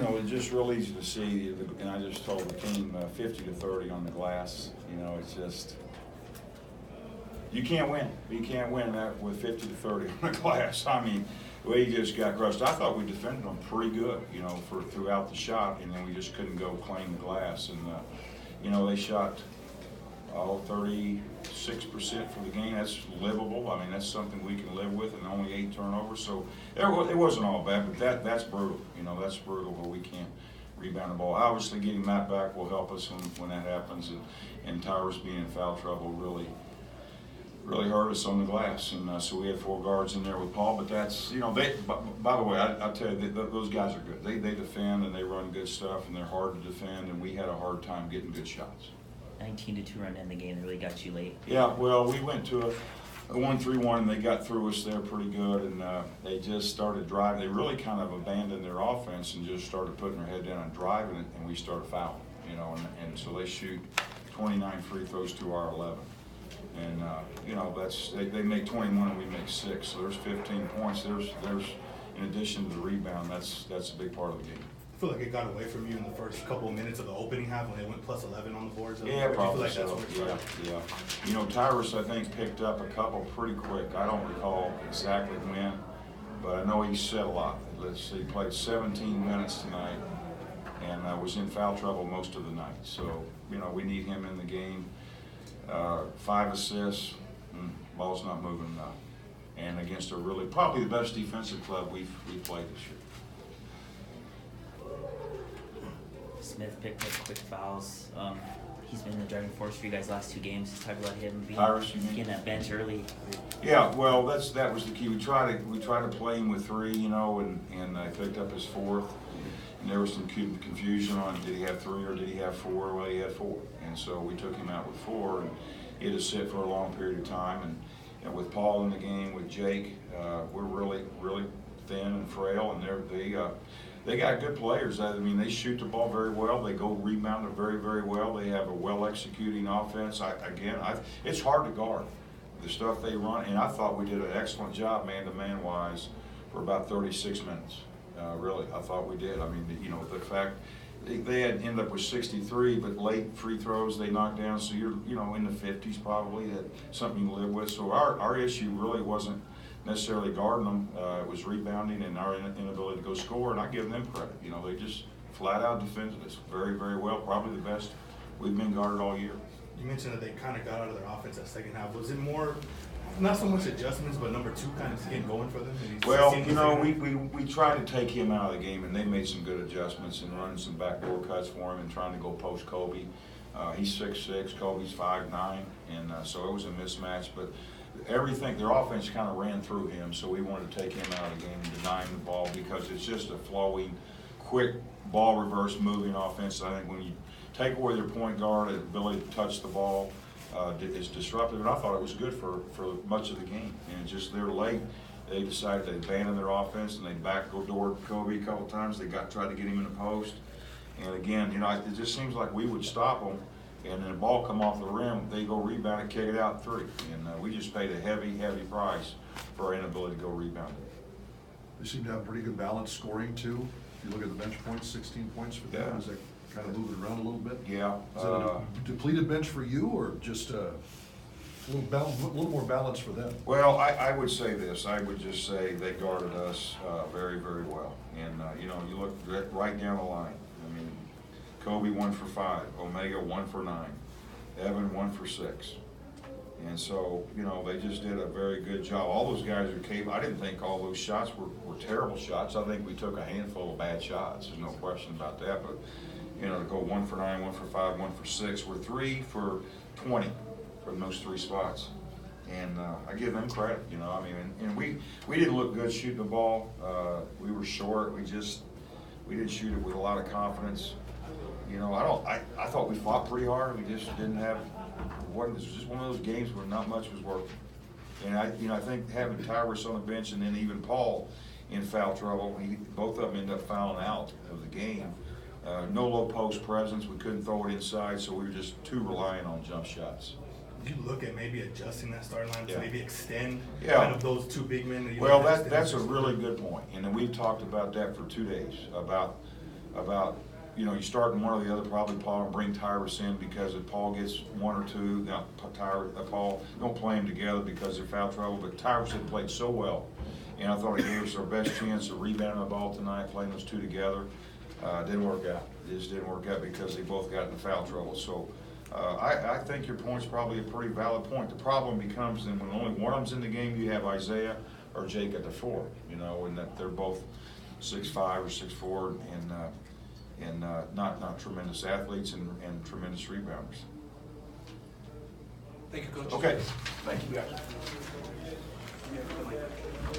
it's just real easy to see, and I just told the team 50-30 on the glass. It's just, you can't win. You can't win that with 50-30 on the glass. I mean, we just got crushed. I thought we defended them pretty good, for throughout the shot, and then we just couldn't go claim the glass. And, they shot 36% for the game. That's livable. I mean, that's something we can live with, and only 8 turnovers. So it wasn't all bad, but that's brutal. That's brutal where we can't rebound the ball. Obviously, getting Matt back will help us when that happens, and Tyrus being in foul trouble really hurt us on the glass. And so we had 4 guards in there with Paul, but that's, by the way, I'll tell you, those guys are good. They defend, and they run good stuff, and they're hard to defend, and we had a hard time getting good shots. 19-2 run in the game that really got you late. Yeah, well, we went to a 1-3-1, and they got through us there pretty good, and they just started driving. They really kind of abandoned their offense and just started putting their head down and driving it, and we started fouling, and so they shoot 29 free throws to our 11. And, that's they make 21 and we make 6, so there's 15 points. There's in addition to the rebound, that's a big part of the game. I feel like it got away from you in the first couple of minutes of the opening half when they went plus 11 on the boards. Yeah, probably feel like so. Yeah. Tyrus, I think, picked up a couple pretty quick. I don't recall exactly when, but I know he said a lot. He played 17 minutes tonight and was in foul trouble most of the night. So, we need him in the game. 5 assists, ball's not moving enough. And against probably the best defensive club we've played this year. Smith picked up quick fouls. He's been the driving force for you guys last 2 games. Just talk about him getting that bench early. Yeah, well, that was the key. We tried to play him with 3, and I picked up his 4th. And there was some confusion on did he have 3 or did he have 4? Well, he had 4, and so we took him out with 4, and he had to sit for a long period of time. And with Paul in the game, with Jake, we're really thin and frail, and they got good players. I mean, they shoot the ball very well. They go rebound it very, very well. They have a well-executing offense. It's hard to guard the stuff they run, and I thought we did an excellent job man-to-man wise for about 36 minutes. Really, I thought we did. I mean, the fact they had ended up with 63, but late free throws they knocked down. So you're, in the 50s probably. That's something you can live with. So our issue really wasn't necessarily guarding them. It was rebounding and our inability to go score. And I give them credit. They just flat out defended us very, very well. Probably the best we've been guarded all year. You mentioned that they kind of got out of their offense that second half. Was it more? Not so much adjustments, but number 2 kind of getting going for them? Well, we tried to take him out of the game, and they made some good adjustments and running some backdoor cuts for him and trying to go post Kobe. He's 6'6", Kobe's 5'9", and so it was a mismatch. But everything, their offense kind of ran through him, so we wanted to take him out of the game and deny him the ball because it's just a flowing, quick ball reverse moving offense. I think when you take away their point guard, the ability to touch the ball, is disruptive, and I thought it was good for much of the game. And just they're late, they decided to abandon their offense and they backdoored Kobe a couple times. They tried to get him in the post, and again, it just seems like we would stop them, and then the ball come off the rim, they go rebound and kick it out 3, and we just paid a heavy price for our inability to go rebound it. They seem to have pretty good balance scoring too. If you look at the bench points, 16 points for them. Is that kind of moving around a little bit? Yeah. Is that a depleted bench for you, or just a little more balance for them? Well, I would say this. I would just say they guarded us very, very well. And, you look right down the line. I mean, Kobe 1 for 5, Omega 1 for 9, Evan 1 for 6. And so, they just did a very good job. All those guys are capable. I didn't think all those shots were terrible shots. I think we took a handful of bad shots. There's no question about that. But, to go 1 for 9, 1 for 5, 1 for 6. We're 3 for 20 from those 3 spots. And I give them credit, and we didn't look good shooting the ball. We were short. We didn't shoot it with a lot of confidence. I thought we fought pretty hard. We just didn't have. It was just one of those games where not much was working. And I think having Tyrus on the bench and then even Paul in foul trouble, both of them ended up fouling out of the game. No low post presence. We couldn't throw it inside, so we were just too reliant on jump shots. Did you look at maybe adjusting that starting line to maybe extend Yeah. kind of those 2 big men? Well, that's a really good point. And then we've talked about that for 2 days, about about, you know, you start in one or the other, probably Paul, and bring Tyrus in, because if Paul gets one or two, now Paul, don't play them together because they're foul trouble, but Tyrus had played so well. And I thought he gave us our best chance of rebounding the ball tonight, playing those two together. Didn't work out. It just didn't work out because they both got into foul trouble. So I think your point's probably a pretty valid point. The problem becomes then when only one of them's in the game, you have Isaiah or Jake at the 4, you know, and that they're both 6'5" or 6'4", and not tremendous athletes and tremendous rebounders. Thank you, Coach. Okay, thank you guys.